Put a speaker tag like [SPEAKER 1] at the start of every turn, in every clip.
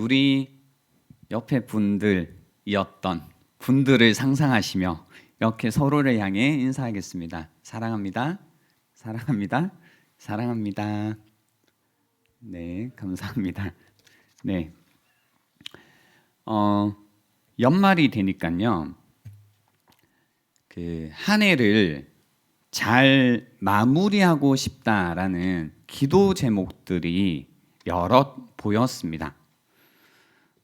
[SPEAKER 1] 우리 옆에 분들이었던 분들을 상상하시며 이렇게 서로를 향해 인사하겠습니다. 사랑합니다. 사랑합니다. 사랑합니다. 네, 감사합니다. 네, 연말이 되니까요. 한 해를 잘 마무리하고 싶다라는 기도 제목들이 여럿 보였습니다.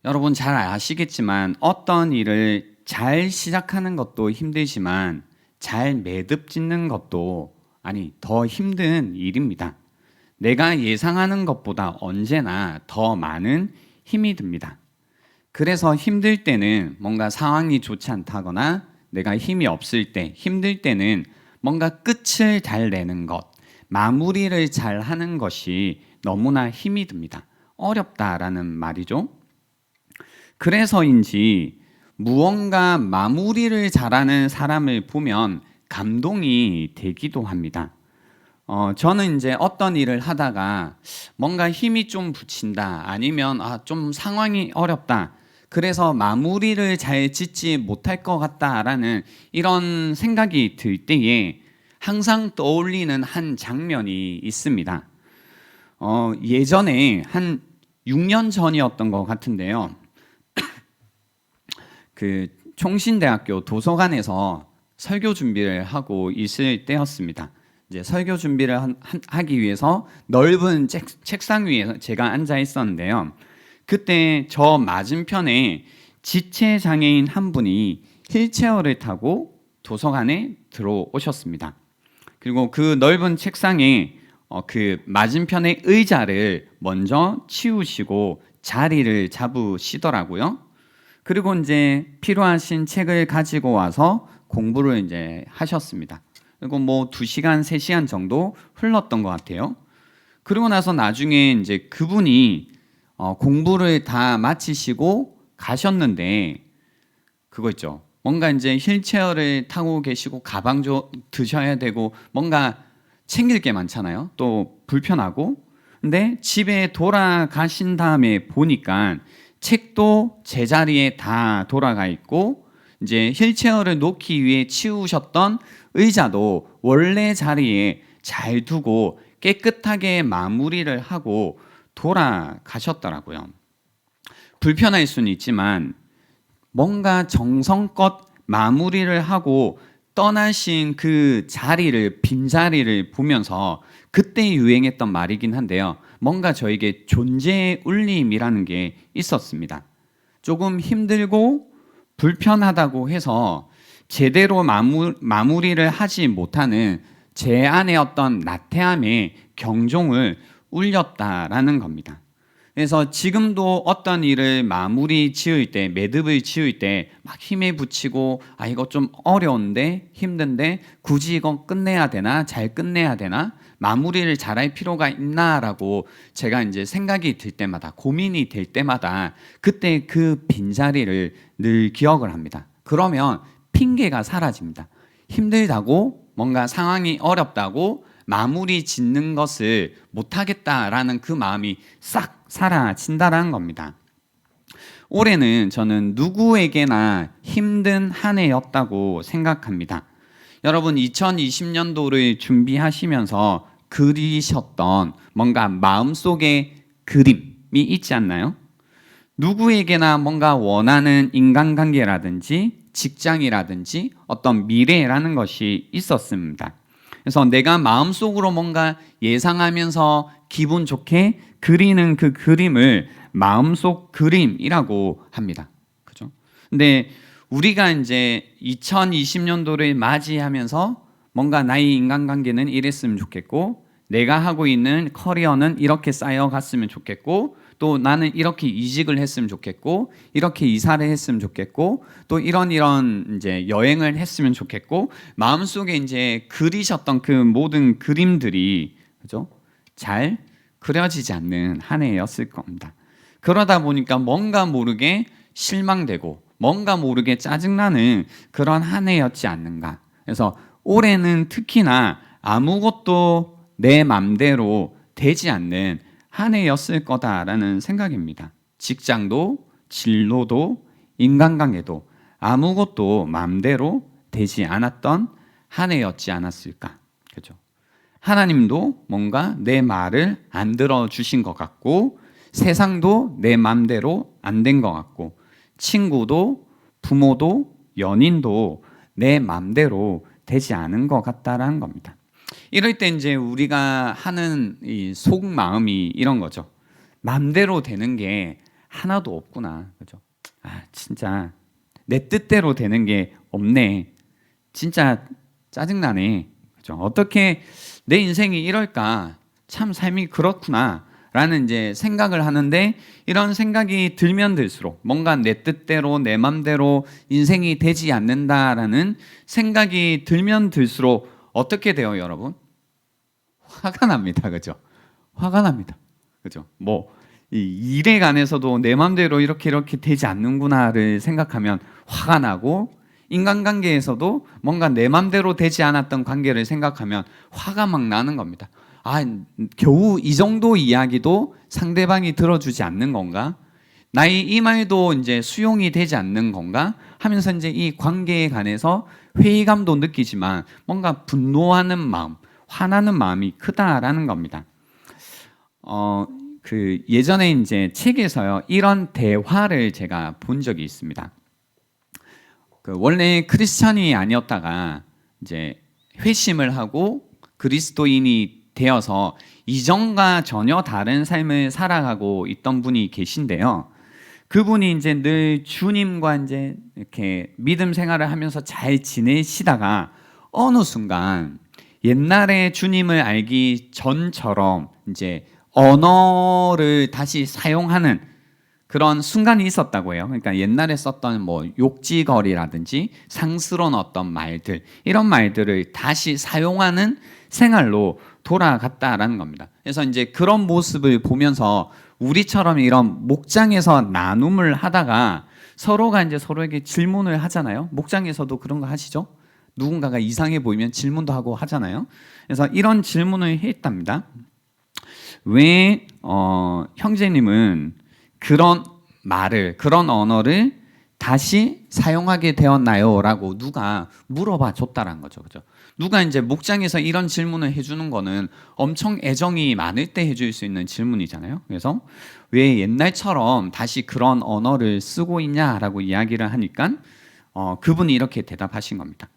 [SPEAKER 1] 여러분 잘 아시겠지만 어떤 일을 잘 시작하는 것도 힘들지만 잘 매듭 짓는 것도 더 힘든 일입니다. 내가 예상하는 것보다 언제나 더 많은 힘이 듭니다. 그래서 힘들 때는 뭔가 상황이 좋지 않다거나 내가 힘이 없을 때, 힘들 때는 뭔가 끝을 잘 내는 것, 마무리를 잘 하는 것이 너무나 힘이 듭니다. 어렵다라는 말이죠. 그래서인지 무언가 마무리를 잘하는 사람을 보면 감동이 되기도 합니다. 저는 이제 어떤 일을 하다가 뭔가 힘이 좀 붙인다, 아니면 좀 상황이 어렵다, 그래서 마무리를 잘 짓지 못할 것 같다라는 이런 생각이 들 때에 항상 떠올리는 한 장면이 있습니다. 예전에 한 6년 전이었던 것 같은데요. 총신대학교 도서관에서 설교 준비를 하고 있을 때였습니다. 이제 설교 준비를 하기 위해서 넓은 책상 위에 제가 앉아 있었는데요. 그때 저 맞은편에 지체 장애인 한 분이 휠체어를 타고 도서관에 들어오셨습니다. 그리고 그 넓은 책상에 그 맞은편의 의자를 먼저 치우시고 자리를 잡으시더라고요. 그리고 이제 필요하신 책을 가지고 와서 공부를 이제 하셨습니다. 그리고 2시간, 3시간 정도 흘렀던 것 같아요. 그리고 나서 나중에 이제 그분이 공부를 다 마치시고 가셨는데, 그거 있죠. 뭔가 이제 휠체어를 타고 계시고 가방 드셔야 되고 뭔가 챙길 게 많잖아요. 또 불편하고. 근데 집에 돌아가신 다음에 보니까 책도 제자리에 다 돌아가 있고, 이제 휠체어를 놓기 위해 치우셨던 의자도 원래 자리에 잘 두고 깨끗하게 마무리를 하고 돌아가셨더라고요. 불편할 수는 있지만 뭔가 정성껏 마무리를 하고 떠나신 그 자리를, 빈자리를 보면서 그때 유행했던 말이긴 한데요. 뭔가 저에게 존재의 울림이라는 게 있었습니다. 조금 힘들고 불편하다고 해서 제대로 마무리를 하지 못하는 제 안의 어떤 나태함에 경종을 울렸다라는 겁니다. 그래서 지금도 어떤 일을 마무리 지을 때, 매듭을 지을 때 막 힘에 붙이고 이거 좀 어려운데, 힘든데 굳이 이거 끝내야 되나, 잘 끝내야 되나, 마무리를 잘할 필요가 있나라고 제가 이제 생각이 들 때마다, 고민이 될 때마다 그때 그 빈자리를 늘 기억을 합니다. 그러면 핑계가 사라집니다. 힘들다고, 뭔가 상황이 어렵다고 마무리 짓는 것을 못하겠다라는 그 마음이 싹 사라진다는 겁니다. 올해는 저는 누구에게나 힘든 한 해였다고 생각합니다. 여러분 2020년도를 준비하시면서 그리셨던 뭔가 마음속의 그림이 있지 않나요? 누구에게나 뭔가 원하는 인간관계라든지 직장이라든지 어떤 미래라는 것이 있었습니다. 그래서 내가 마음속으로 뭔가 예상하면서 기분 좋게 그리는 그 그림을 마음속 그림이라고 합니다. 그죠? 근데 우리가 이제 2020년도를 맞이하면서 뭔가 나의 인간관계는 이랬으면 좋겠고, 내가 하고 있는 커리어는 이렇게 쌓여갔으면 좋겠고, 또 나는 이렇게 이직을 했으면 좋겠고, 이렇게 이사를 했으면 좋겠고, 또 이런 이제 여행을 했으면 좋겠고, 마음속에 이제 그리셨던 그 모든 그림들이, 그죠? 잘 그려지지 않는 한 해였을 겁니다. 그러다 보니까 뭔가 모르게 실망되고 뭔가 모르게 짜증나는 그런 한 해였지 않는가. 그래서 올해는 특히나 아무것도 내 맘대로 되지 않는 한 해였을 거다라는 생각입니다. 직장도, 진로도, 인간관계도 아무것도 마음대로 되지 않았던 한 해였지 않았을까. 그죠? 하나님도 뭔가 내 말을 안 들어주신 것 같고, 세상도 내 마음대로 안 된 것 같고, 친구도, 부모도, 연인도 내 마음대로 되지 않은 것 같다라는 겁니다. 이럴 때 이제 우리가 하는 이 속마음이 이런 거죠. 마음대로 되는 게 하나도 없구나. 그죠? 진짜 내 뜻대로 되는 게 없네. 진짜 짜증나네. 그죠? 어떻게 내 인생이 이럴까? 참 삶이 그렇구나. 라는 이제 생각을 하는데, 이런 생각이 들면 들수록 뭔가 내 뜻대로 내 맘대로 인생이 되지 않는다라는 생각이 들면 들수록 어떻게 돼요, 여러분? 화가 납니다. 그죠? 화가 납니다. 그죠? 이 일에 관해서도 내 맘대로 이렇게 되지 않는구나를 생각하면 화가 나고, 인간관계에서도 뭔가 내 맘대로 되지 않았던 관계를 생각하면 화가 막 나는 겁니다. 겨우 이 정도 이야기도 상대방이 들어주지 않는 건가? 나의 이 말도 이제 수용이 되지 않는 건가? 하면서 이제 이 관계에 관해서 회의감도 느끼지만 뭔가 분노하는 마음, 화나는 마음이 크다라는 겁니다. 예전에 이제 책에서요, 이런 대화를 제가 본 적이 있습니다. 원래 크리스천이 아니었다가 이제 회심을 하고 그리스도인이 되어서 이전과 전혀 다른 삶을 살아가고 있던 분이 계신데요. 그분이 이제 늘 주님과 이제 이렇게 믿음 생활을 하면서 잘 지내시다가 어느 순간 옛날에 주님을 알기 전처럼 이제 언어를 다시 사용하는 그런 순간이 있었다고 해요. 그러니까 옛날에 썼던 욕지거리라든지 상스러운 어떤 말들, 이런 말들을 다시 사용하는 생활로 돌아갔다라는 겁니다. 그래서 이제 그런 모습을 보면서 우리처럼 이런 목장에서 나눔을 하다가 서로가 이제 서로에게 질문을 하잖아요. 목장에서도 그런 거 하시죠? 누군가가 이상해 보이면 질문도 하고 하잖아요. 그래서 이런 질문을 했답니다. 왜 형제님은 그런 말을, 그런 언어를 다시 사용하게 되었나요? 라고 누가 물어봐 줬다라는 거죠. 그죠? 누가 이제 목장에서 이런 질문을 해주는 거는 엄청 애정이 많을 때 해줄 수 있는 질문이잖아요. 그래서 왜 옛날처럼 다시 그런 언어를 쓰고 있냐라고 이야기를 하니까 그분이 이렇게 대답하신 겁니다.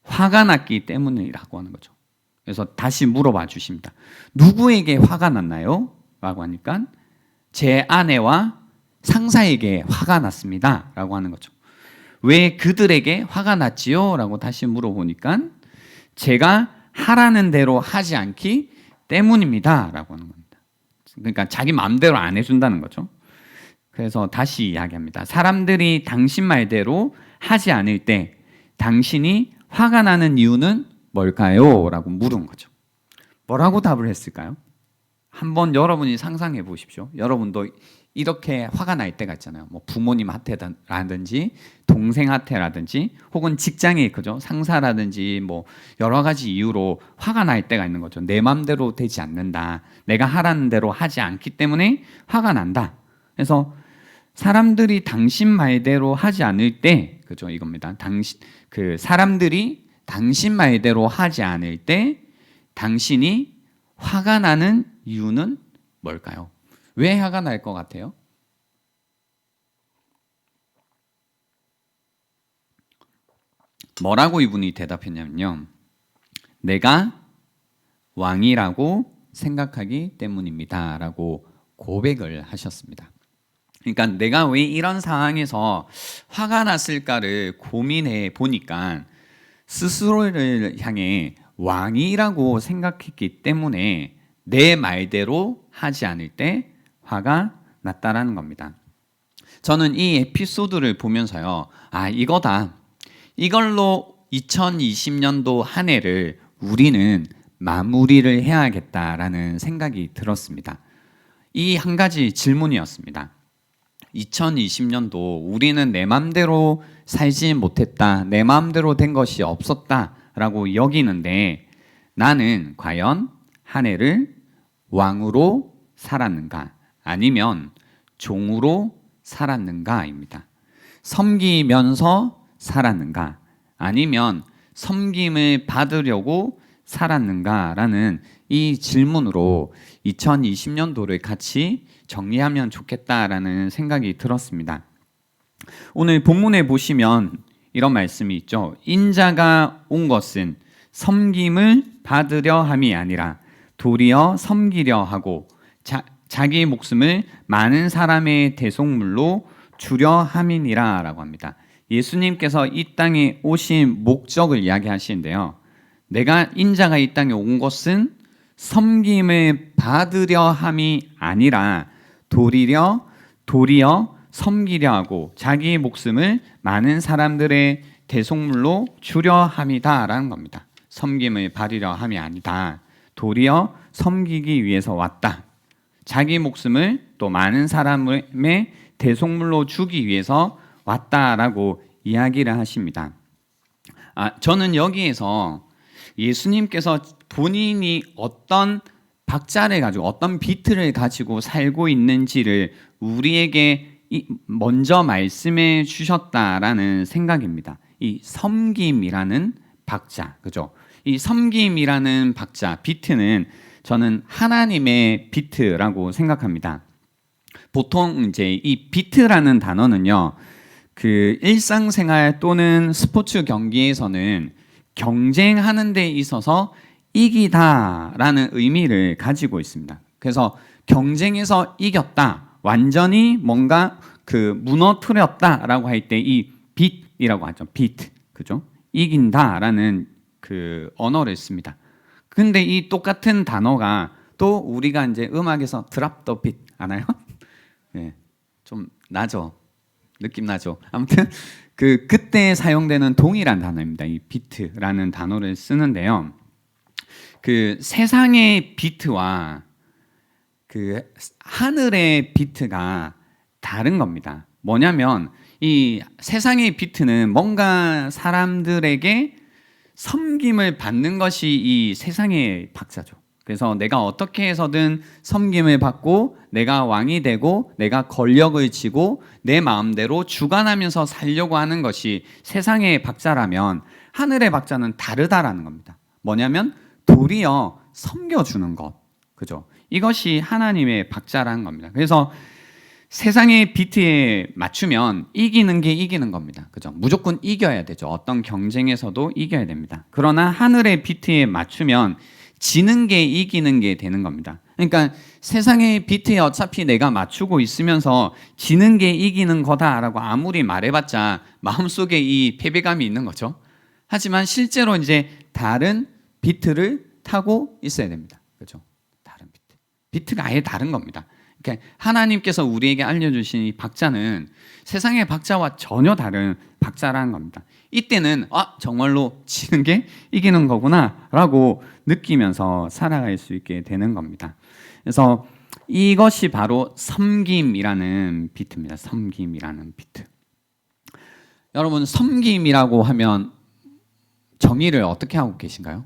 [SPEAKER 1] 화가 났기 때문이라고 하는 거죠. 그래서 다시 물어봐 주십니다. 누구에게 화가 났나요? 라고 하니까 제 아내와 상사에게 화가 났습니다. 라고 하는 거죠. 왜 그들에게 화가 났지요? 라고 다시 물어보니까 제가 하라는 대로 하지 않기 때문입니다. 라고 하는 겁니다. 그러니까 자기 마음대로 안 해준다는 거죠. 그래서 다시 이야기합니다. 사람들이 당신 말대로 하지 않을 때 당신이 화가 나는 이유는 뭘까요? 라고 물은 거죠. 뭐라고 답을 했을까요? 한번 여러분이 상상해 보십시오. 여러분도 이렇게 화가 날 때가 있잖아요. 부모님한테라든지 동생한테라든지 혹은 직장에 그죠? 상사라든지 여러 가지 이유로 화가 날 때가 있는 거죠. 내 맘대로 되지 않는다. 내가 하라는 대로 하지 않기 때문에 화가 난다. 그래서 사람들이 당신 말대로 하지 않을 때, 그죠? 이겁니다. 사람들이 당신 말대로 하지 않을 때 당신이 화가 나는 이유는 뭘까요? 왜 화가 날 것 같아요? 뭐라고 이분이 대답했냐면요. 내가 왕이라고 생각하기 때문입니다. 라고 고백을 하셨습니다. 그러니까 내가 왜 이런 상황에서 화가 났을까를 고민해 보니까 스스로를 향해 왕이라고 생각했기 때문에 내 말대로 하지 않을 때 화가 났다라는 겁니다. 저는 이 에피소드를 보면서요, 이거다. 이걸로 2020년도 한 해를 우리는 마무리를 해야겠다라는 생각이 들었습니다. 이 한 가지 질문이었습니다. 2020년도 우리는 내 맘대로 살지 못했다, 내 맘대로 된 것이 없었다라고 여기는데 나는 과연 한 해를 왕으로 살았는가? 아니면 종으로 살았는가입니다. 섬기면서 살았는가 아니면 섬김을 받으려고 살았는가라는 이 질문으로 2020년도를 같이 정리하면 좋겠다라는 생각이 들었습니다. 오늘 본문에 보시면 이런 말씀이 있죠. 인자가 온 것은 섬김을 받으려 함이 아니라 도리어 섬기려 하고 자기 목숨을 많은 사람의 대속물로 주려 함이니라 라고 합니다. 예수님께서 이 땅에 오신 목적을 이야기하시는데요. 내가 인자가 이 땅에 온 것은 섬김을 받으려 함이 아니라 도리어 섬기려 하고 자기 목숨을 많은 사람들의 대속물로 주려 함이다라는 겁니다. 섬김을 받으려 함이 아니다. 도리어 섬기기 위해서 왔다. 자기 목숨을 또 많은 사람의 대속물로 주기 위해서 왔다라고 이야기를 하십니다. 저는 여기에서 예수님께서 본인이 어떤 박자를 가지고 어떤 비트를 가지고 살고 있는지를 우리에게 먼저 말씀해 주셨다라는 생각입니다. 이 섬김이라는 박자, 그죠? 이 섬김이라는 박자, 비트는 저는 하나님의 비트라고 생각합니다. 보통 이제 이 비트라는 단어는요, 그 일상생활 또는 스포츠 경기에서는 경쟁하는 데 있어서 이기다라는 의미를 가지고 있습니다. 그래서 경쟁에서 이겼다, 완전히 뭔가 그 무너뜨렸다라고 할 때 이 빛이라고 하죠. 비트, 그죠? 이긴다라는 그 언어를 씁니다. 근데 이 똑같은 단어가 또 우리가 이제 음악에서 드랍 더 빛 아나요? 네, 좀 나죠. 느낌 나죠. 아무튼 그때 사용되는 동일한 단어입니다. 이 비트라는 단어를 쓰는데요. 그 세상의 비트와 그 하늘의 비트가 다른 겁니다. 뭐냐면 이 세상의 비트는 뭔가 사람들에게 섬김을 받는 것이 이 세상의 박자죠. 그래서 내가 어떻게 해서든 섬김을 받고 내가 왕이 되고 내가 권력을 쥐고 내 마음대로 주관하면서 살려고 하는 것이 세상의 박자라면 하늘의 박자는 다르다라는 겁니다. 뭐냐면 도리어 섬겨주는 것, 그죠? 이것이 하나님의 박자라는 겁니다. 그래서 세상의 비트에 맞추면 이기는 게 이기는 겁니다. 그죠? 무조건 이겨야 되죠. 어떤 경쟁에서도 이겨야 됩니다. 그러나 하늘의 비트에 맞추면 지는 게 이기는 게 되는 겁니다. 그러니까 세상의 비트에 어차피 내가 맞추고 있으면서 지는 게 이기는 거다라고 아무리 말해봤자 마음속에 이 패배감이 있는 거죠. 하지만 실제로 이제 다른 비트를 타고 있어야 됩니다. 그렇죠? 다른 비트. 비트가 아예 다른 겁니다. 그러니까 하나님께서 우리에게 알려주신 이 박자는 세상의 박자와 전혀 다른 박자라는 겁니다. 이때는 정말로 지는 게 이기는 거구나라고 느끼면서 살아갈 수 있게 되는 겁니다. 그래서 이것이 바로 섬김이라는 비트입니다. 섬김이라는 비트. 여러분, 섬김이라고 하면 정의를 어떻게 하고 계신가요?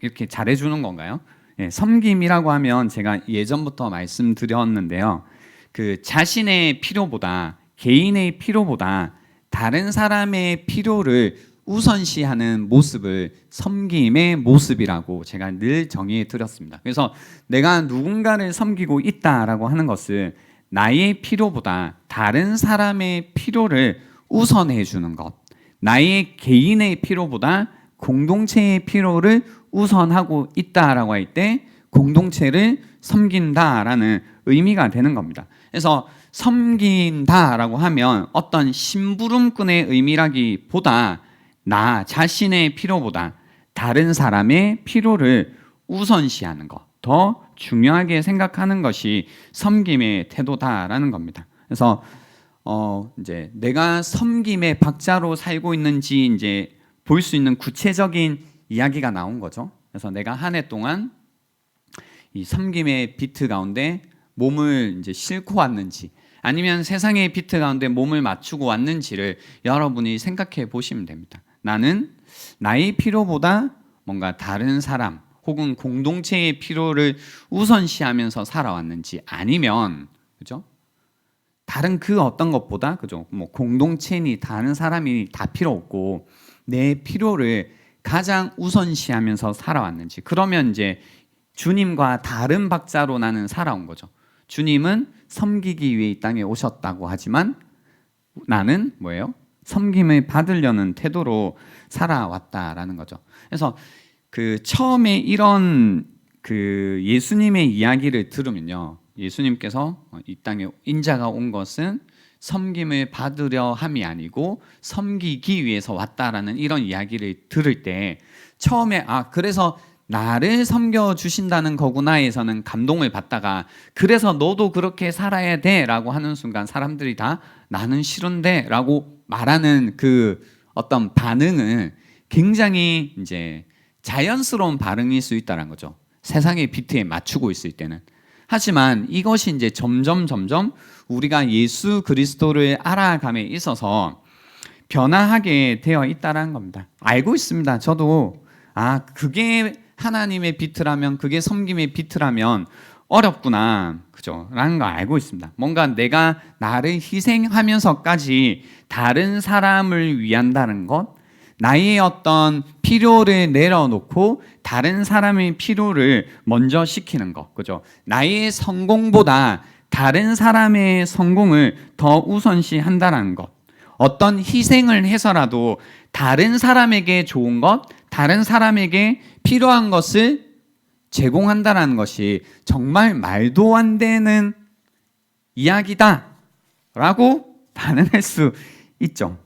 [SPEAKER 1] 이렇게 잘해주는 건가요? 네, 섬김이라고 하면 제가 예전부터 말씀드렸는데요. 그 자신의 필요보다 개인의 필요보다 다른 사람의 필요를 우선시하는 모습을 섬김의 모습이라고 제가 늘 정의해 드렸습니다. 그래서 내가 누군가를 섬기고 있다라고 하는 것은 나의 필요보다 다른 사람의 필요를 우선해 주는 것, 나의 개인의 필요보다 공동체의 필요를 우선하고 있다라고 할 때 공동체를 섬긴다라는 의미가 되는 겁니다. 그래서 섬긴다라고 하면 어떤 심부름꾼의 의미라기보다 나 자신의 필요보다 다른 사람의 필요를 우선시하는 것, 더 중요하게 생각하는 것이 섬김의 태도다라는 겁니다. 그래서 이제 내가 섬김의 박자로 살고 있는지 이제 볼 수 있는 구체적인 이야기가 나온 거죠. 그래서 내가 한 해 동안 이 섬김의 비트 가운데 몸을 이제 싣고 왔는지 아니면 세상의 비트 가운데 몸을 맞추고 왔는지를 여러분이 생각해 보시면 됩니다. 나는 나의 필요보다 뭔가 다른 사람 혹은 공동체의 필요를 우선시하면서 살아왔는지, 아니면 그죠? 다른 그 어떤 것보다 그죠? 뭐 공동체니 다른 사람이 다 필요 없고 내 필요를 가장 우선시하면서 살아왔는지. 그러면 이제 주님과 다른 박자로 나는 살아온 거죠. 주님은 섬기기 위해 이 땅에 오셨다고 하지만 나는 뭐예요? 섬김을 받으려는 태도로 살아왔다라는 거죠. 그래서 그 처음에 이런 그 예수님의 이야기를 들으면요, 예수님께서 이 땅에 인자가 온 것은 섬김을 받으려 함이 아니고 섬기기 위해서 왔다라는 이런 이야기를 들을 때 처음에 그래서 나를 섬겨 주신다는 거구나에서는 감동을 받다가, 그래서 너도 그렇게 살아야 돼라고 하는 순간 사람들이 다 나는 싫은데라고 말하는 그 어떤 반응은 굉장히 이제 자연스러운 반응일 수 있다는 거죠. 세상의 비트에 맞추고 있을 때는. 하지만 이것이 이제 점점 우리가 예수 그리스도를 알아감에 있어서 변화하게 되어 있다는 겁니다. 알고 있습니다. 저도 그게 하나님의 비트라면, 그게 섬김의 비트라면 어렵구나, 그죠? 라는 거 알고 있습니다. 뭔가 내가 나를 희생하면서까지 다른 사람을 위한다는 것, 나의 어떤 필요를 내려놓고 다른 사람의 필요를 먼저 시키는 것, 그죠? 나의 성공보다 다른 사람의 성공을 더 우선시한다는 것, 어떤 희생을 해서라도 다른 사람에게 좋은 것, 다른 사람에게 필요한 것을 제공한다는 것이 정말 말도 안 되는 이야기다라고 반응할 수 있죠.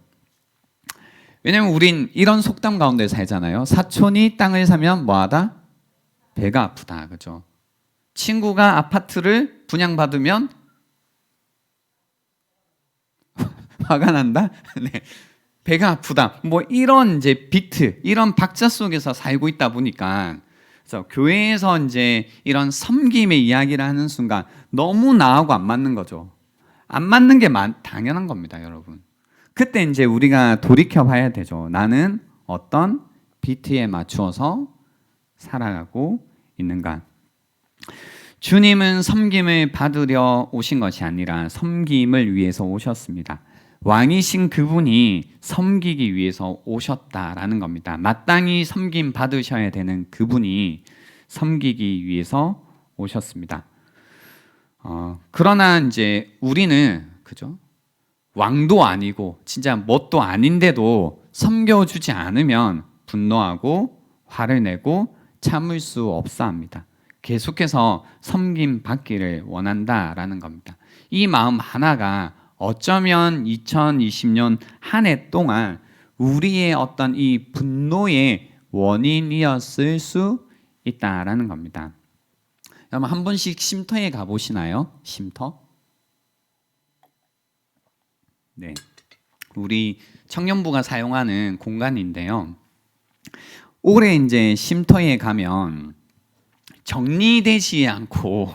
[SPEAKER 1] 왜냐면 우린 이런 속담 가운데 살잖아요. 사촌이 땅을 사면 뭐하다? 배가 아프다, 그죠? 친구가 아파트를 분양받으면 화가 난다? 네. 배가 아프다. 뭐 이런 이제 비트, 이런 박자 속에서 살고 있다 보니까, 그래서 교회에서 이제 이런 섬김의 이야기를 하는 순간 너무 나하고 안 맞는 거죠. 안 맞는 게 당연한 겁니다, 여러분. 그때 이제 우리가 돌이켜 봐야 되죠. 나는 어떤 비트에 맞추어서 살아가고 있는가? 주님은 섬김을 받으려 오신 것이 아니라 섬김을 위해서 오셨습니다. 왕이신 그분이 섬기기 위해서 오셨다라는 겁니다. 마땅히 섬김 받으셔야 되는 그분이 섬기기 위해서 오셨습니다. 그러나 이제 우리는 그죠? 왕도 아니고 진짜 뭣도 아닌데도 섬겨주지 않으면 분노하고 화를 내고 참을 수 없어 합니다. 계속해서 섬김 받기를 원한다라는 겁니다. 이 마음 하나가 어쩌면 2020년 한 해 동안 우리의 어떤 이 분노의 원인이었을 수 있다라는 겁니다. 여러분 한 번씩 쉼터에 가보시나요? 쉼터? 네, 우리 청년부가 사용하는 공간인데요. 올해 이제 쉼터에 가면 정리되지 않고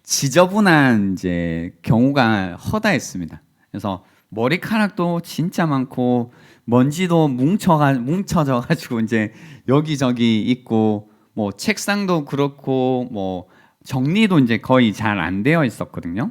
[SPEAKER 1] 지저분한 이제 경우가 허다했습니다. 그래서 머리카락도 진짜 많고 먼지도 뭉쳐져 가지고 이제 여기저기 있고, 뭐 책상도 그렇고 뭐 정리도 이제 거의 잘 안 되어 있었거든요.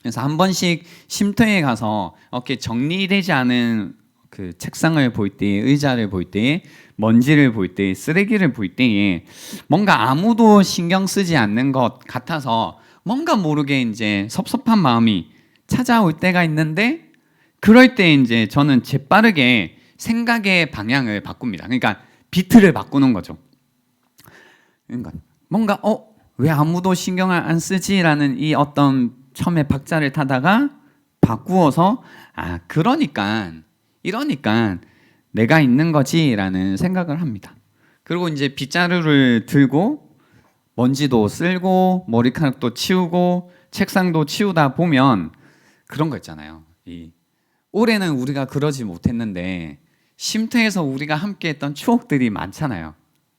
[SPEAKER 1] 그래서 한 번씩 쉼터에 가서 이렇게 정리되지 않은 그 책상을 볼 때, 의자를 볼 때, 먼지를 볼 때, 쓰레기를 볼 때에 뭔가 아무도 신경 쓰지 않는 것 같아서 뭔가 모르게 이제 섭섭한 마음이 찾아올 때가 있는데, 그럴 때 이제 저는 재빠르게 생각의 방향을 바꿉니다. 그러니까 비트를 바꾸는 거죠. 그러니까 뭔가 왜 아무도 신경을 안 쓰지라는 이 어떤 처음에 박자를 타다가 바꾸어서 그러니까 이러니까 내가 있는 거지라는 생각을 합니다. 그리고 이제 빗자루를 들고 먼지도 쓸고 머리카락도 치우고 책상도 치우다 보면 그런 거 있잖아요. 올해는 우리가 그러지 못했는데 쉼터에서 우리가 함께 했던 추억들이 많잖아요.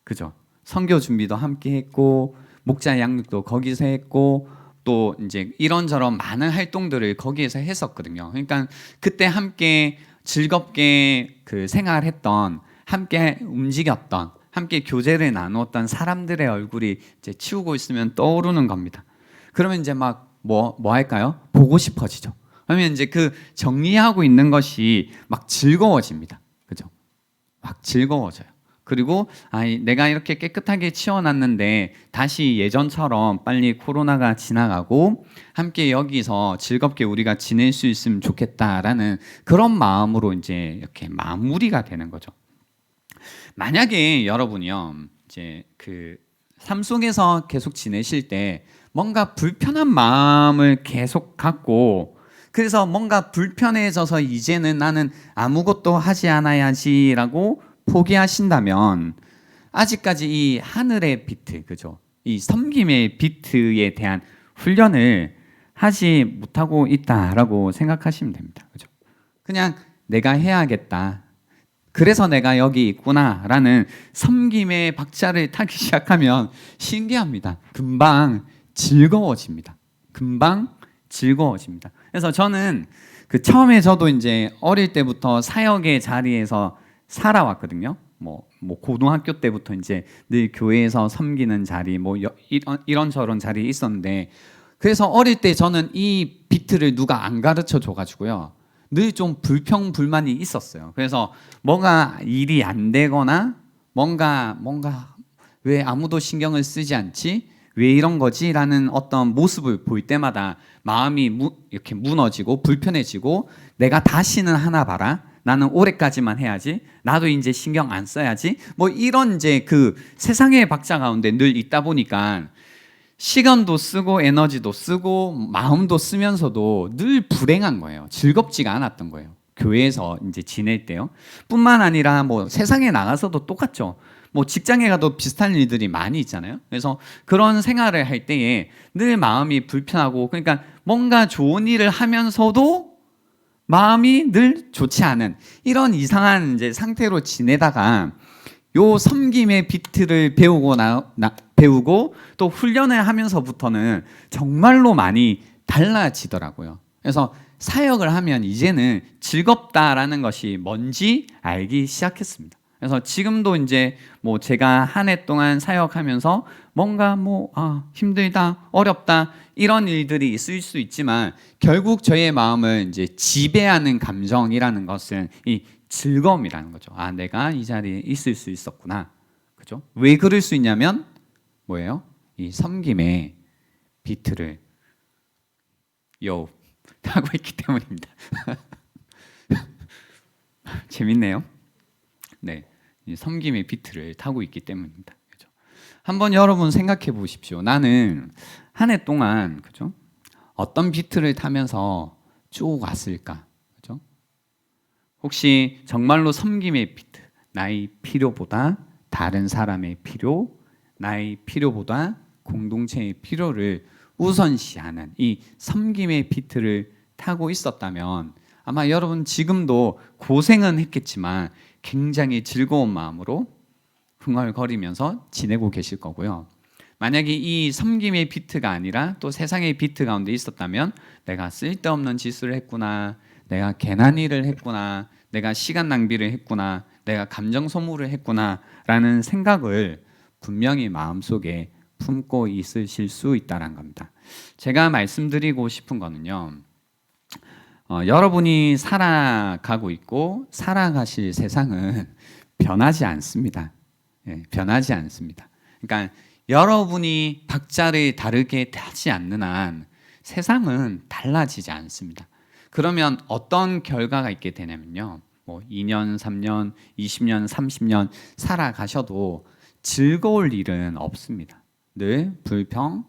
[SPEAKER 1] 그죠? 선교 준비도 함께 했고 목자 양육도 거기서 했고 또 이제 이런저런 많은 활동들을 거기에서 했었거든요. 그러니까 그때 함께 즐겁게 그 생활했던, 함께 움직였던, 함께 교제를 나누었던 사람들의 얼굴이 이제 치우고 있으면 떠오르는 겁니다. 그러면 이제 막 뭐 할까요? 보고 싶어지죠. 그러면 이제 그 정리하고 있는 것이 막 즐거워집니다. 그죠? 막 즐거워져요. 그리고 내가 이렇게 깨끗하게 치워놨는데 다시 예전처럼 빨리 코로나가 지나가고 함께 여기서 즐겁게 우리가 지낼 수 있으면 좋겠다라는 그런 마음으로 이제 이렇게 마무리가 되는 거죠. 만약에 여러분이요, 이제 그 삶 속에서 계속 지내실 때 뭔가 불편한 마음을 계속 갖고, 그래서 뭔가 불편해져서 이제는 나는 아무것도 하지 않아야지라고 포기하신다면 아직까지 이 하늘의 비트, 그죠? 이 섬김의 비트에 대한 훈련을 하지 못하고 있다라고 생각하시면 됩니다. 그죠? 그냥 내가 해야겠다. 그래서 내가 여기 있구나라는 섬김의 박자를 타기 시작하면 신기합니다. 금방 즐거워집니다. 금방 즐거워집니다. 그래서 저는 그 처음에 저도 이제 어릴 때부터 사역의 자리에서 살아왔거든요. 뭐 고등학교 때부터 이제 늘 교회에서 섬기는 자리, 이런저런 자리에 있었는데, 그래서 어릴 때 저는 이 비트를 누가 안 가르쳐 줘가지고요, 늘 좀 불평불만이 있었어요. 그래서 뭐가 일이 안 되거나 뭔가 왜 아무도 신경을 쓰지 않지? 왜 이런 거지? 라는 어떤 모습을 볼 때마다 마음이 이렇게 무너지고 불편해지고, 내가 다시는 하나 봐라. 나는 올해까지만 해야지. 나도 이제 신경 안 써야지. 뭐 이런 이제 그 세상의 박자 가운데 늘 있다 보니까 시간도 쓰고 에너지도 쓰고 마음도 쓰면서도 늘 불행한 거예요. 즐겁지가 않았던 거예요. 교회에서 이제 지낼 때요. 뿐만 아니라 뭐 세상에 나가서도 똑같죠. 뭐 직장에 가도 비슷한 일들이 많이 있잖아요. 그래서 그런 생활을 할 때에 늘 마음이 불편하고, 그러니까 뭔가 좋은 일을 하면서도 마음이 늘 좋지 않은 이런 이상한 이제 상태로 지내다가 요 섬김의 비트를 배우고 또 훈련을 하면서부터는 정말로 많이 달라지더라고요. 그래서 사역을 하면 이제는 즐겁다라는 것이 뭔지 알기 시작했습니다. 그래서 지금도 이제 뭐 제가 한 해 동안 사역하면서 뭔가 힘들다, 어렵다 이런 일들이 있을 수 있지만, 결국 저의 마음을 이제 지배하는 감정이라는 것은 이 즐거움이라는 거죠. 내가 이 자리에 있을 수 있었구나. 그죠? 왜 그럴 수 있냐면 뭐예요? 이 섬김의 비트를 하고 있기 때문입니다. 재밌네요. 네, 이 섬김의 비트를 타고 있기 때문입니다. 그죠? 한번 여러분 생각해 보십시오. 나는 한 해 동안, 그죠? 어떤 비트를 타면서 쭉 왔을까? 그죠? 혹시 정말로 섬김의 비트, 나의 필요보다 다른 사람의 필요, 나의 필요보다 공동체의 필요를 우선시하는 이 섬김의 비트를 타고 있었다면 아마 여러분 지금도 고생은 했겠지만 굉장히 즐거운 마음으로 흥얼거리면서 지내고 계실 거고요. 만약에 이 섬김의 비트가 아니라 또 세상의 비트 가운데 있었다면 내가 쓸데없는 짓을 했구나, 내가 괜한 일을 했구나, 내가 시간 낭비를 했구나, 내가 감정 소모를 했구나 라는 생각을 분명히 마음속에 품고 있으실 수 있다는 겁니다. 제가 말씀드리고 싶은 거는요, 여러분이 살아가고 있고 살아가실 세상은 변하지 않습니다. 변하지 않습니다. 그러니까 여러분이 박자를 다르게 타지 않는 한 세상은 달라지지 않습니다. 그러면 어떤 결과가 있게 되냐면요, 2년, 3년, 20년, 30년 살아가셔도 즐거울 일은 없습니다. 늘 불평,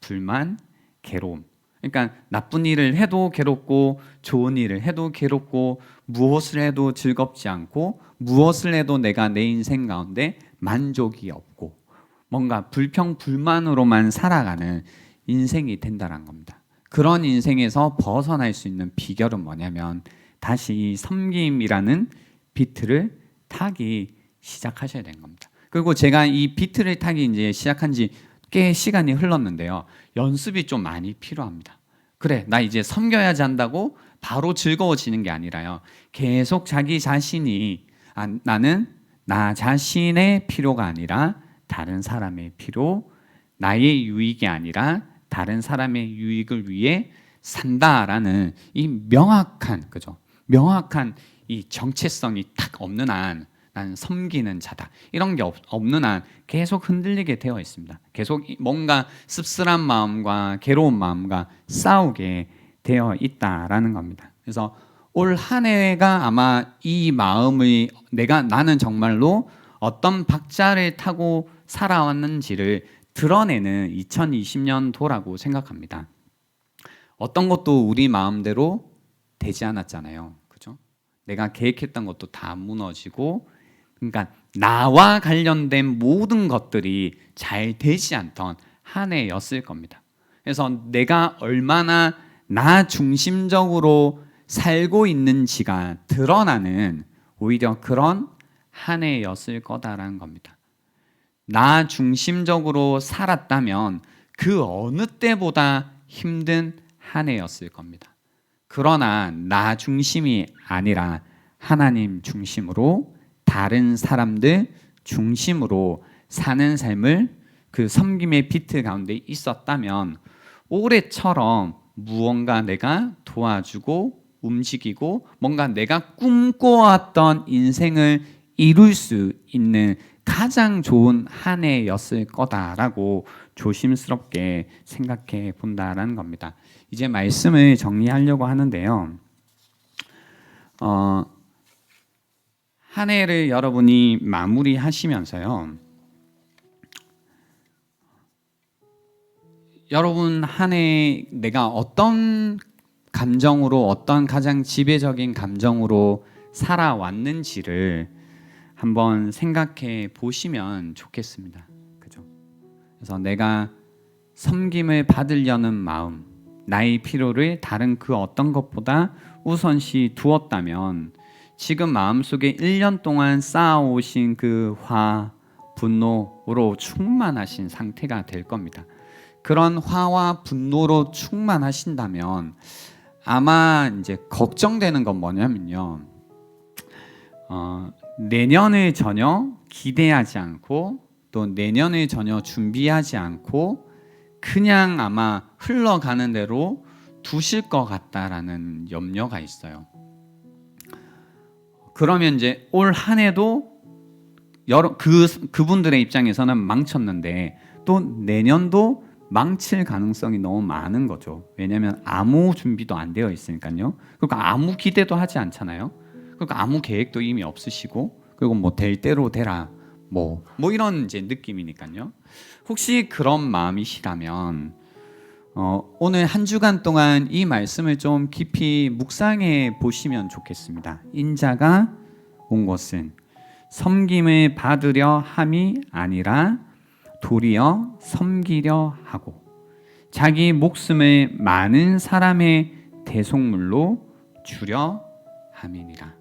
[SPEAKER 1] 불만, 괴로움. 그러니까 나쁜 일을 해도 괴롭고 좋은 일을 해도 괴롭고 무엇을 해도 즐겁지 않고 무엇을 해도 내가 내 인생 가운데 만족이 없고 뭔가 불평, 불만으로만 살아가는 인생이 된다는 겁니다. 그런 인생에서 벗어날 수 있는 비결은 뭐냐면 다시 이 섬김이라는 비트를 타기 시작하셔야 되는 겁니다. 그리고 제가 이 비트를 타기 이제 시작한 지 꽤 시간이 흘렀는데요, 연습이 좀 많이 필요합니다. 그래, 나 이제 섬겨야지 한다고 바로 즐거워지는 게 아니라요, 계속 자기 자신이 나는 나 자신의 필요가 아니라 다른 사람의 필요, 나의 유익이 아니라 다른 사람의 유익을 위해 산다라는 이 명확한, 그죠? 명확한 이 정체성이 딱 없는 한 나는 섬기는 자다. 이런 게 없는 한 계속 흔들리게 되어 있습니다. 계속 뭔가 씁쓸한 마음과 괴로운 마음과 싸우게 되어 있다라는 겁니다. 그래서 올 한 해가 아마 이 마음의 나는 정말로 어떤 박자를 타고 살아왔는지를 드러내는 2020년도라고 생각합니다. 어떤 것도 우리 마음대로 되지 않았잖아요. 그죠? 내가 계획했던 것도 다 무너지고, 그러니까 나와 관련된 모든 것들이 잘 되지 않던 한 해였을 겁니다. 그래서 내가 얼마나 나 중심적으로 살고 있는지가 드러나는 오히려 그런 한 해였을 거다라는 겁니다. 나 중심적으로 살았다면 그 어느 때보다 힘든 한 해였을 겁니다. 그러나 나 중심이 아니라 하나님 중심으로 다른 사람들 중심으로 사는 삶을 그 섬김의 비트 가운데 있었다면 올해처럼 무언가 내가 도와주고 움직이고 뭔가 내가 꿈꿔왔던 인생을 이룰 수 있는 가장 좋은 한 해였을 거다라고 조심스럽게 생각해 본다라는 겁니다. 이제 말씀을 정리하려고 하는데요. 한 해를 여러분이 마무리하시면서요. 여러분 한 해 내가 어떤 감정으로, 어떤 가장 지배적인 감정으로 살아왔는지를 한번 생각해 보시면 좋겠습니다. 그죠? 그래서 내가 섬김을 받으려는 마음, 나의 필요를 다른 그 어떤 것보다 우선시 두었다면 지금 마음속에 1년 동안 쌓아오신 그 화, 분노로 충만하신 상태가 될 겁니다. 그런 화와 분노로 충만하신다면 아마 이제 걱정되는 건 뭐냐면요. 내년을 전혀 기대하지 않고 또 내년을 전혀 준비하지 않고 그냥 아마 흘러가는 대로 두실 것 같다라는 염려가 있어요. 그러면 이제 올 한 해도 그분들의 입장에서는 망쳤는데 또 내년도 망칠 가능성이 너무 많은 거죠. 왜냐하면 아무 준비도 안 되어 있으니까요. 그러니까 아무 기대도 하지 않잖아요. 그러니까 아무 계획도 이미 없으시고, 그리고 뭐 될 대로 되라 뭐 이런 이제 느낌이니까요. 혹시 그런 마음이시라면 오늘 한 주간 동안 이 말씀을 좀 깊이 묵상해 보시면 좋겠습니다. 인자가 온 것은 섬김을 받으려 함이 아니라 도리어 섬기려 하고 자기 목숨을 많은 사람의 대속물로 주려 함이니라.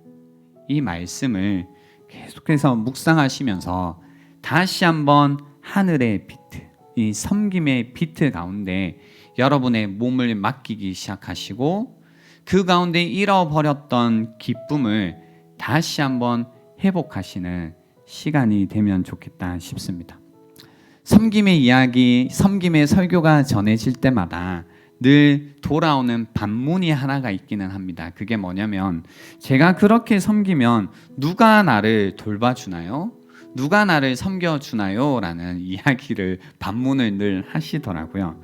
[SPEAKER 1] 이 말씀을 계속해서 묵상하시면서 다시 한번 하늘의 비트, 이 섬김의 비트 가운데 여러분의 몸을 맡기기 시작하시고 그 가운데 잃어버렸던 기쁨을 다시 한번 회복하시는 시간이 되면 좋겠다 싶습니다. 섬김의 이야기, 섬김의 설교가 전해질 때마다 늘 돌아오는 반문이 하나가 있기는 합니다. 그게 뭐냐면 제가 그렇게 섬기면 누가 나를 돌봐주나요? 누가 나를 섬겨주나요? 라는 이야기를 반문을 늘 하시더라고요.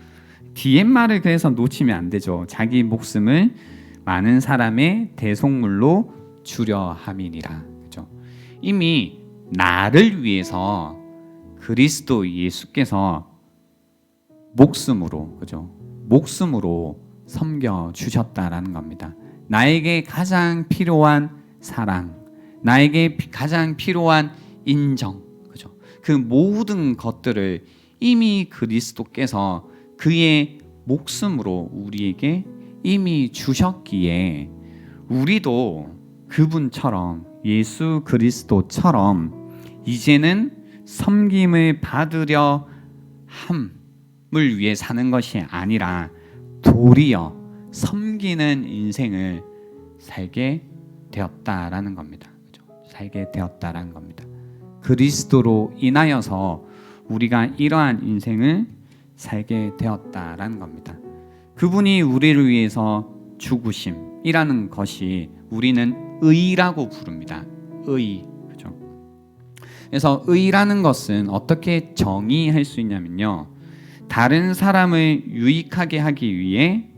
[SPEAKER 1] DMR을 그래서 놓치면 안 되죠. 자기 목숨을 많은 사람의 대속물로 주려 함이니라. 그죠? 이미 나를 위해서 그리스도 예수께서 목숨으로, 그죠? 목숨으로 섬겨 주셨다라는 겁니다. 나에게 가장 필요한 사랑, 나에게 가장 필요한 인정, 그죠? 그 모든 것들을 이미 그리스도께서 그의 목숨으로 우리에게 이미 주셨기에 우리도 그분처럼 예수 그리스도처럼 이제는 섬김을 받으려 함을 위해 사는 것이 아니라 도리어 섬기는 인생을 살게 되었다라는 겁니다. 그죠? 살게 되었다라는 겁니다. 그리스도로 인하여서 우리가 이러한 인생을 살게 되었다라는 겁니다. 그분이 우리를 위해서 죽으심이라는 것이 우리는 의라고 부릅니다. 의. 그죠? 그래서 의라는 것은 어떻게 정의할 수 있냐면요. 다른 사람을 유익하게 하기 위해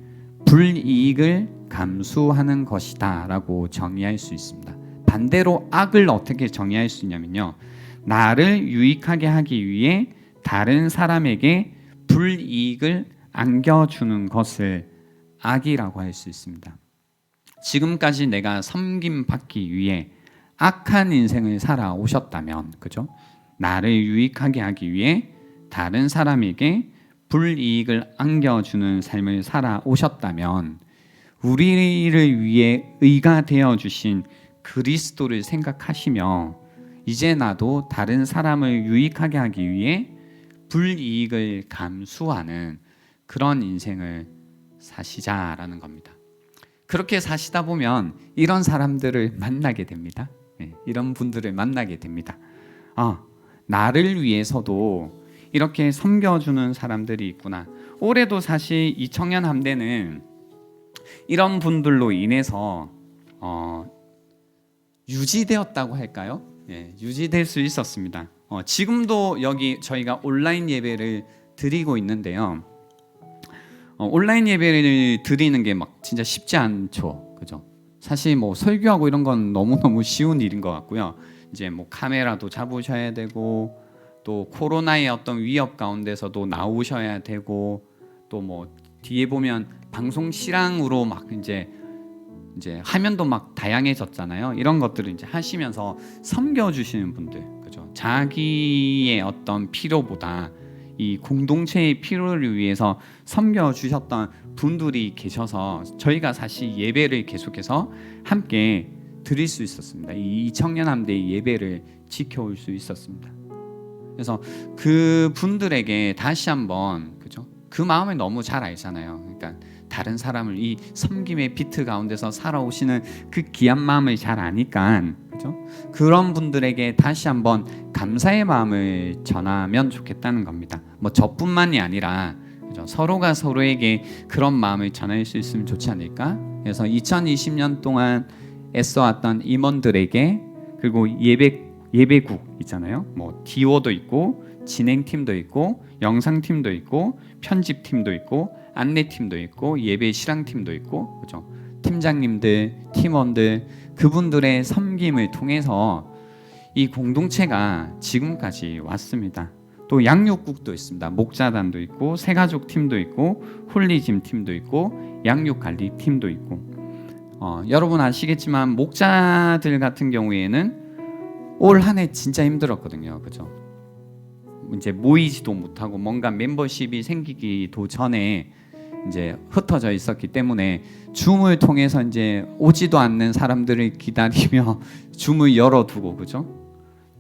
[SPEAKER 1] 불이익을 감수하는 것이다라고 정의할 수 있습니다. 반대로 악을 어떻게 정의할 수 있냐면요. 나를 유익하게 하기 위해 다른 사람에게 불이익을 안겨주는 것을 악이라고 할 수 있습니다. 지금까지 내가 섬김 받기 위해 악한 인생을 살아오셨다면, 그죠? 나를 유익하게 하기 위해 다른 사람에게 불이익을 안겨주는 삶을 살아오셨다면, 우리를 위해 의가 되어 주신 그리스도를 생각하시며 이제 나도 다른 사람을 유익하게 하기 위해 불이익을 감수하는 그런 인생을 사시자라는 겁니다. 그렇게 사시다 보면 이런 사람들을 만나게 됩니다. 이런 분들을 만나게 됩니다. 나를 위해서도 이렇게 섬겨주는 사람들이 있구나. 올해도 사실 이 청년 함대는 이런 분들로 인해서 유지되었다고 할까요? 유지될 수 있었습니다. 지금도 여기 저희가 온라인 예배를 드리고 있는데요. 온라인 예배를 드리는 게 막 진짜 쉽지 않죠, 그죠? 사실 뭐 설교하고 이런 건 너무너무 쉬운 일인 것 같고요. 이제 뭐 카메라도 잡으셔야 되고 또 코로나의 어떤 위협 가운데서도 나오셔야 되고 또 뭐 뒤에 보면 방송 실황으로 막 이제 화면도 막 다양해졌잖아요. 이런 것들을 이제 하시면서 섬겨주시는 분들, 그죠? 자기의 어떤 필요보다 이 공동체의 필요를 위해서 섬겨주셨던 분들이 계셔서 저희가 사실 예배를 계속해서 함께 드릴 수 있었습니다. 이 청년함대의 예배를 지켜올 수 있었습니다. 그래서 그 분들에게 다시 한번, 그죠? 그 마음을 너무 잘 알잖아요. 그러니까 다른 사람을 이 섬김의 비트 가운데서 살아오시는 그 귀한 마음을 잘 아니까, 그죠? 그런 분들에게 다시 한번 감사의 마음을 전하면 좋겠다는 겁니다. 뭐 저뿐만이 아니라, 그죠? 서로가 서로에게 그런 마음을 전할 수 있으면 좋지 않을까? 그래서 2020년 동안 애써왔던 임원들에게, 그리고 예배국 있잖아요. 뭐 디오도 있고 진행팀도 있고 영상팀도 있고 편집팀도 있고 안내팀도 있고 예배 실황팀도 있고, 그죠? 팀장님들, 팀원들, 그분들의 섬김을 통해서 이 공동체가 지금까지 왔습니다. 또 양육국도 있습니다. 목자단도 있고 새가족 팀도 있고 홀리짐 팀도 있고 양육관리 팀도 있고, 여러분 아시겠지만 목자들 같은 경우에는 올 한 해 진짜 힘들었거든요, 그죠? 이제 모이지도 못하고 뭔가 멤버십이 생기기도 전에 이제 흩어져 있었기 때문에 줌을 통해서 이제 오지도 않는 사람들을 기다리며 줌을 열어두고, 그죠?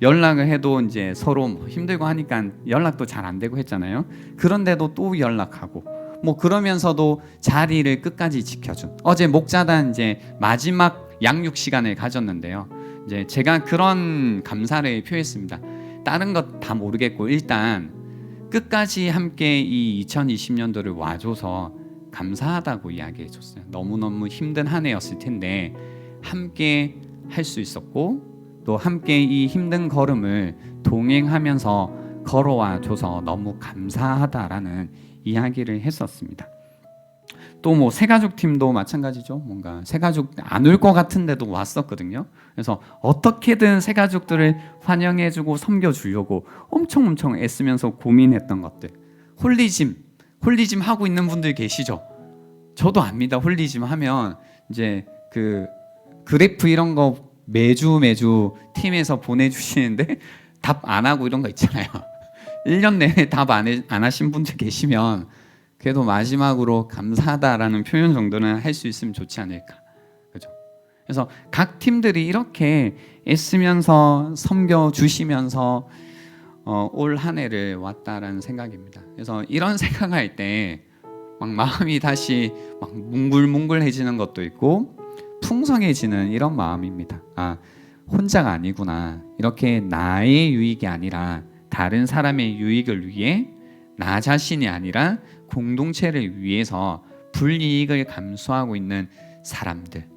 [SPEAKER 1] 연락을 해도 이제 서로 힘들고 하니까 연락도 잘 안 되고 했잖아요. 그런데도 또 연락하고 뭐 그러면서도 자리를 끝까지 지켜준, 어제 목자단 이제 마지막 양육 시간을 가졌는데요. 이제 제가 그런 감사를 표했습니다. 다른 것 다 모르겠고 일단 끝까지 함께 이 2020년도를 와줘서 감사하다고 이야기해줬어요. 너무너무 힘든 한 해였을 텐데 함께 할 수 있었고 또 함께 이 힘든 걸음을 동행하면서 걸어와줘서 너무 감사하다라는 이야기를 했었습니다. 또 뭐 새가족 팀도 마찬가지죠. 뭔가 새가족 안 올 것 같은데도 왔었거든요. 그래서 어떻게든 새가족들을 환영해주고 섬겨주려고 엄청 애쓰면서 고민했던 것들. 홀리짐 하고 있는 분들 계시죠? 저도 압니다. 홀리짐 하면 이제 그 그래프 이런 거 매주 팀에서 보내주시는데 답 안 하고 이런 거 있잖아요. 1년 내내 답 안 하신 분들 계시면 그래도 마지막으로 감사하다라는 표현 정도는 할 수 있으면 좋지 않을까, 그죠? 그래서 각 팀들이 이렇게 애쓰면서 섬겨주시면서 올 한 해를 왔다라는 생각입니다. 그래서 이런 생각할 때 막 마음이 다시 막 뭉글뭉글해지는 것도 있고 풍성해지는 이런 마음입니다. 혼자가 아니구나. 이렇게 나의 유익이 아니라 다른 사람의 유익을 위해 나 자신이 아니라 공동체를 위해서 불이익을 감수하고 있는 사람들,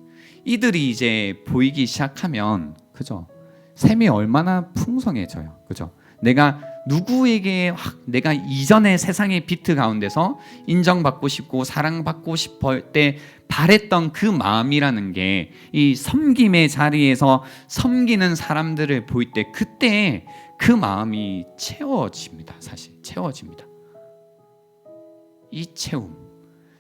[SPEAKER 1] 이들이 이제 보이기 시작하면, 그죠? 삶이 얼마나 풍성해져요, 그죠? 내가 누구에게 내가 이전의 세상의 비트 가운데서 인정받고 싶고 사랑받고 싶을 때 바랬던 그 마음이라는 게 이 섬김의 자리에서 섬기는 사람들을 보일 때 그때 그 마음이 채워집니다. 사실 채워집니다. 이 채움.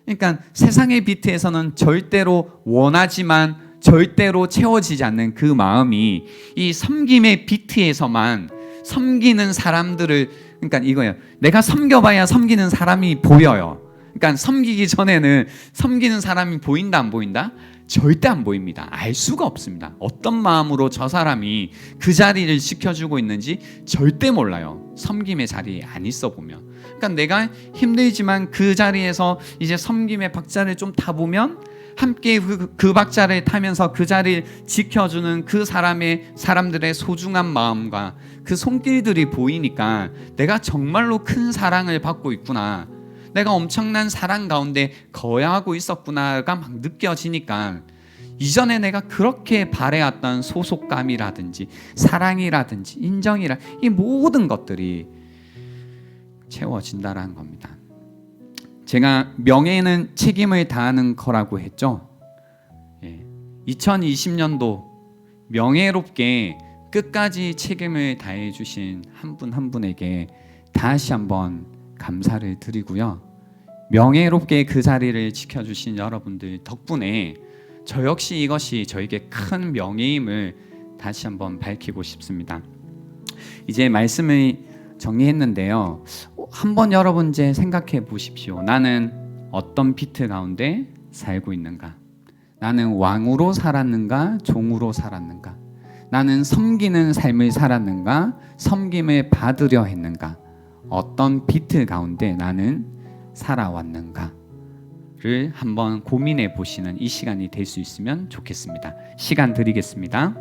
[SPEAKER 1] 그러니까 세상의 비트에서는 절대로 원하지만 절대로 채워지지 않는 그 마음이 이 섬김의 비트에서만 섬기는 사람들을, 그러니까 이거예요. 내가 섬겨봐야 섬기는 사람이 보여요. 그러니까 섬기기 전에는 섬기는 사람이 보인다 안 보인다? 절대 안 보입니다. 알 수가 없습니다. 어떤 마음으로 저 사람이 그 자리를 지켜주고 있는지 절대 몰라요. 섬김의 자리에 안 있어 보면. 그러니까 내가 힘들지만 그 자리에서 이제 섬김의 박자를 좀 타보면 함께 그 박자를 타면서 그 자리를 지켜주는 그 사람들의 소중한 마음과 그 손길들이 보이니까 내가 정말로 큰 사랑을 받고 있구나, 내가 엄청난 사랑 가운데 거하고 있었구나가 막 느껴지니까 이전에 내가 그렇게 바래왔던 소속감이라든지 사랑이라든지 인정이라 이 모든 것들이 채워진다라는 겁니다. 제가 명예는 책임을 다하는 거라고 했죠. 2020년도 명예롭게 끝까지 책임을 다해 주신 한 분 한 분에게 다시 한번 감사를 드리고요. 명예롭게 그 자리를 지켜주신 여러분들 덕분에 저 역시 이것이 저에게 큰 명예임을 다시 한번 밝히고 싶습니다. 이제 말씀을 정리했는데요. 한번 여러분 이제 생각해 보십시오. 나는 어떤 비트 가운데 살고 있는가? 나는 왕으로 살았는가? 종으로 살았는가? 나는 섬기는 삶을 살았는가? 섬김을 받으려 했는가? 어떤 비트 가운데 나는 살아왔는가를 한번 고민해 보시는 이 시간이 될 수 있으면 좋겠습니다. 시간 드리겠습니다.